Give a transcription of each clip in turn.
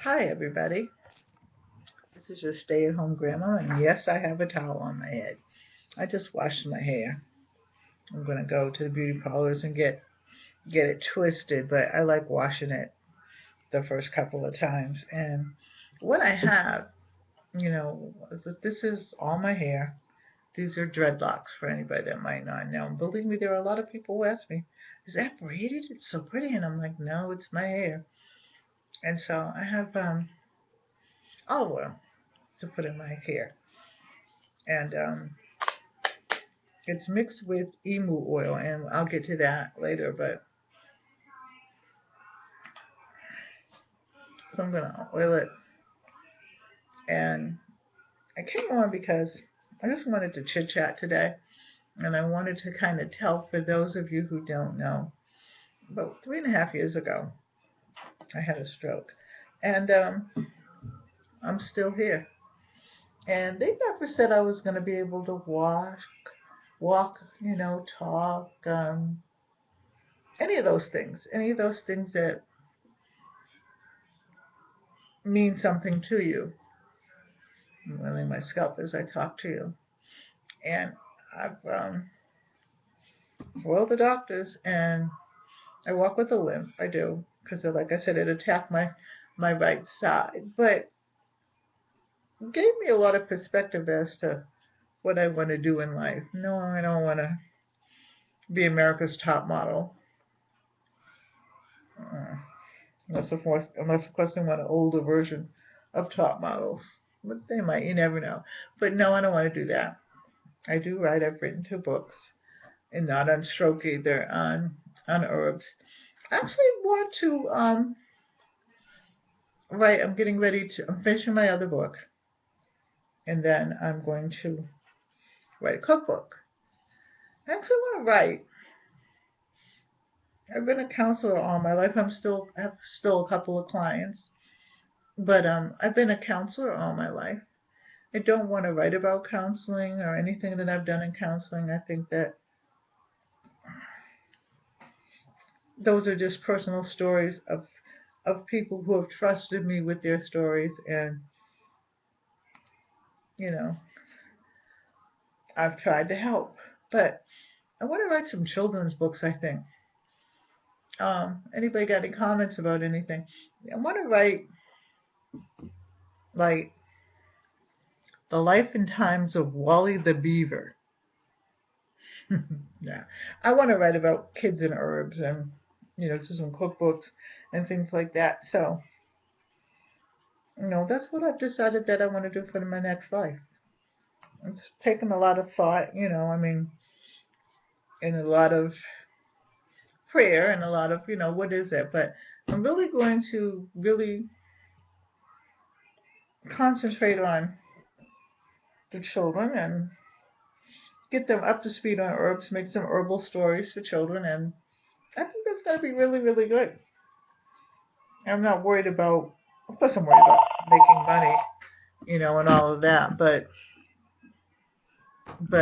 Hi, everybody. This is your stay-at-home grandma, and yes, I have a towel on my head. I just washed my hair. I'm gonna go to the beauty parlors and get it twisted, but I like washing it the first couple of times. And what I have, is that this is all my hair. These are dreadlocks for anybody that might not know. And believe me, there are a lot of people who ask me, "Is that braided? It's so pretty." And I'm like, "No, it's my hair." And so I have olive oil to put in my hair, and it's mixed with emu oil, and I'll get to that later. But so I'm gonna oil it, and I came on because I just wanted to chit chat today, and I wanted to kind of tell for those of you who don't know. About 3.5 years ago, I had a stroke, and I'm still here. And they never said I was going to be able to walk, talk, any of those things that mean something to you. I'm wearing my scalp as I talk to you. And I've foiled the doctors, and I walk with a limp. I do, because like I said, it attacked my right side, but it gave me a lot of perspective as to what I want to do in life. No, I don't want to be America's top model, uh, unless of course they want an older version of top models. But they might, you never know. But no, I don't want to do that. I do write. I've written 2 books, and not on stroke either, on herbs. I actually want to write. I'm finishing my other book, and then I'm going to write a cookbook. I actually want to write. I've been a counselor all my life. I have still a couple of clients, but I've been a counselor all my life. I don't want to write about counseling or anything that I've done in counseling. I think that those are just personal stories of people who have trusted me with their stories, and you know I've tried to help. But I want to write some children's books, I think. Anybody got any comments about anything? I want to write like the life and times of Wally the Beaver. Yeah, I want to write about kids and herbs, and do some cookbooks and things like that. So that's what I've decided that I want to do for my next life. It's taken a lot of thought, I mean, and a lot of prayer and a lot of what is it, but I'm really going to really concentrate on the children and get them up to speed on herbs, make some herbal stories for children, and I think that's going to be really, really good. I'm not worried about, of course, I'm worried about making money, and all of that, but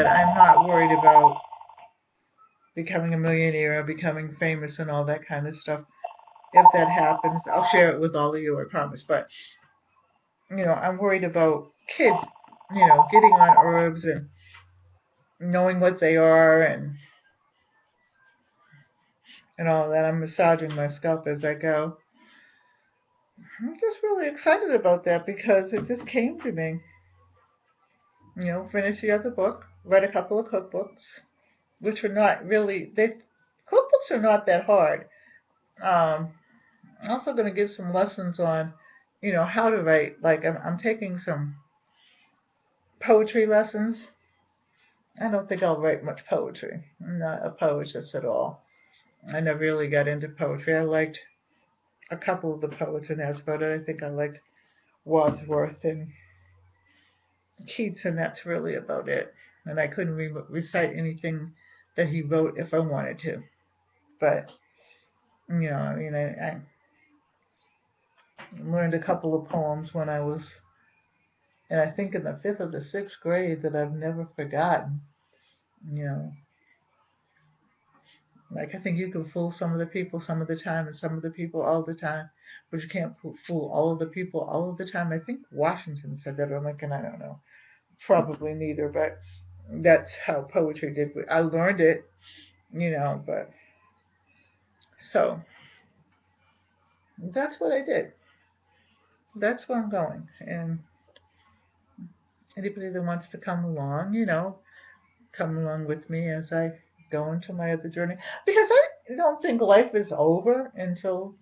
I'm not worried about becoming a millionaire or becoming famous and all that kind of stuff. If that happens, I'll share it with all of you, I promise. But I'm worried about kids, getting on herbs and knowing what they are, and all of that. I'm massaging my scalp as I go. I'm just really excited about that because it just came to me. Finish the other book, read a couple of cookbooks, which were not really, cookbooks are not that hard. I'm also going to give some lessons on, how to write. Like I'm taking some poetry lessons. I don't think I'll write much poetry. I'm not a poetess at all. I never really got into poetry. I liked a couple of the poets, and that's about it. I think I liked Wordsworth and Keats, and that's really about it. And I couldn't recite anything that he wrote if I wanted to. But, I mean, I learned a couple of poems when I was, and I think in the 5th or the 6th grade, that I've never forgotten. You know, Like, I think you can fool some of the people some of the time and some of the people all the time, but you can't fool all of the people all of the time. I think Washington said that, or Lincoln, I don't know. Probably neither, but that's how poetry did. I learned it, but so that's what I did. That's where I'm going. And anybody that wants to come along, come along with me as I go into my other journey. Because I don't think life is over until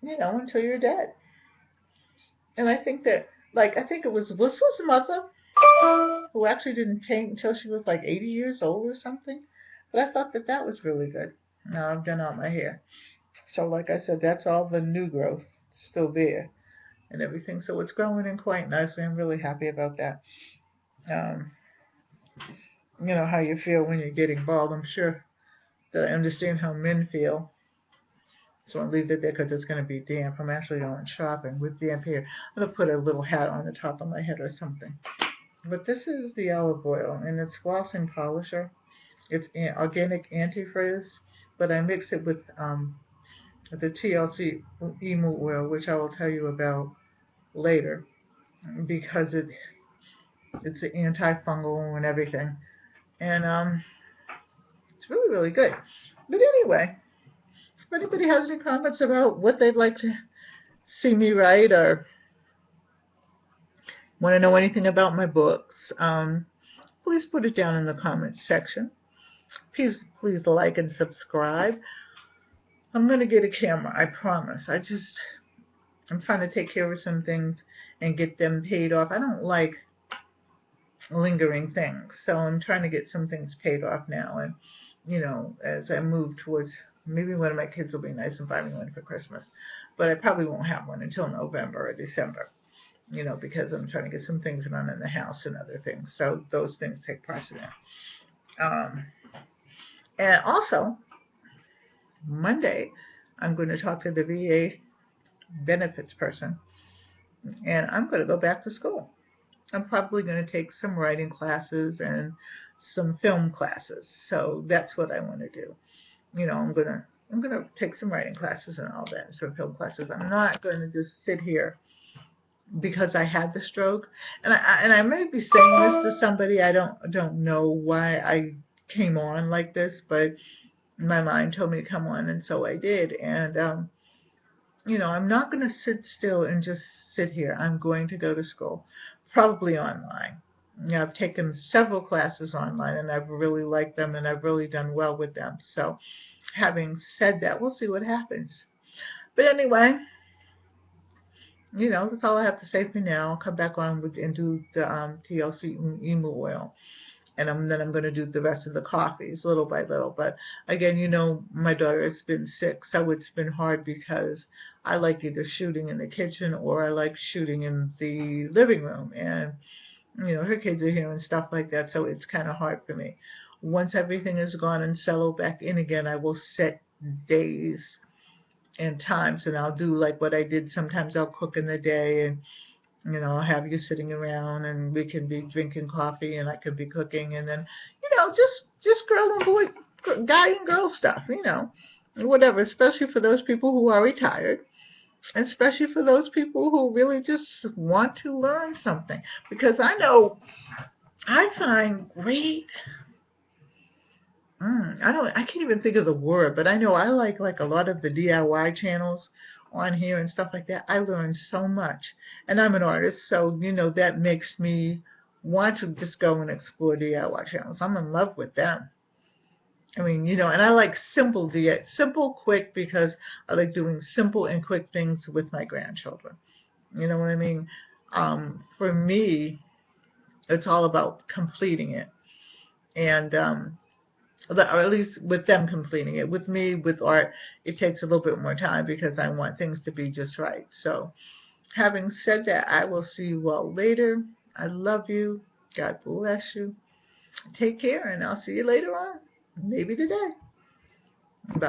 you're dead. And I think that, like, I think it was Whistl's mother who actually didn't paint until she was like 80 years old or something. But I thought that was really good. Now I've done all my hair. So, like I said, that's all the new growth still there and everything. So it's growing in quite nicely. I'm really happy about that. Um, how you feel when you're getting bald. I'm sure that I understand how men feel. So I'll leave it there because it's going to be damp. I'm actually going shopping with damp hair. I'm going to put a little hat on the top of my head or something. But this is the olive oil, and it's glossing polisher. It's organic antifreeze, but I mix it with the TLC emu oil, which I will tell you about later, because it's antifungal and everything. And it's really, really good. But anyway, if anybody has any comments about what they'd like to see me write or want to know anything about my books, please put it down in the comments section. Please like and subscribe. I'm going to get a camera, I promise. I'm trying to take care of some things and get them paid off. I don't like lingering things, so I'm trying to get some things paid off now. And, as I move towards, maybe one of my kids will be nice and buy me one for Christmas. But I probably won't have one until November or December, because I'm trying to get some things done in the house and other things. So those things take precedent. And also, Monday, I'm going to talk to the VA benefits person, and I'm going to go back to school. I'm probably going to take some writing classes and some film classes. So that's what I want to do. I'm gonna take some writing classes and all that, some film classes. I'm not going to just sit here because I had the stroke. And I may be saying this to somebody. I don't know why I came on like this, but my mind told me to come on, and so I did. And I'm not going to sit still and just sit here. I'm going to go to school, probably online. I've taken several classes online, and I've really liked them, and I've really done well with them. So, having said that, we'll see what happens. But anyway, that's all I have to say for now. I'll come back on and do the TLC emu oil. And then I'm going to do the rest of the coffees little by little. But again, my daughter has been sick, so it's been hard because I like either shooting in the kitchen or I like shooting in the living room. And, her kids are here and stuff like that, so it's kind of hard for me. Once everything is gone and settled back in again, I will set days and times, and I'll do like what I did. Sometimes I'll cook in the day, and I'll have you sitting around, and we can be drinking coffee, and I could be cooking, and then, just girl and boy, guy and girl stuff, whatever, especially for those people who are retired, especially for those people who really just want to learn something. Because I find great, I can't even think of the word, but I know I like a lot of the DIY channels on here and stuff like that. I learned so much, and I'm an artist, so that makes me want to just go and explore DIY channels. I'm in love with them. I mean, and I like simple, quick, because I like doing simple and quick things with my grandchildren. You know what I mean? For me, it's all about completing it, and or at least with them completing it. With me, with art, it takes a little bit more time because I want things to be just right. So, having said that, I will see you all later. I love you. God bless you. Take care, and I'll see you later on. Maybe today. Bye.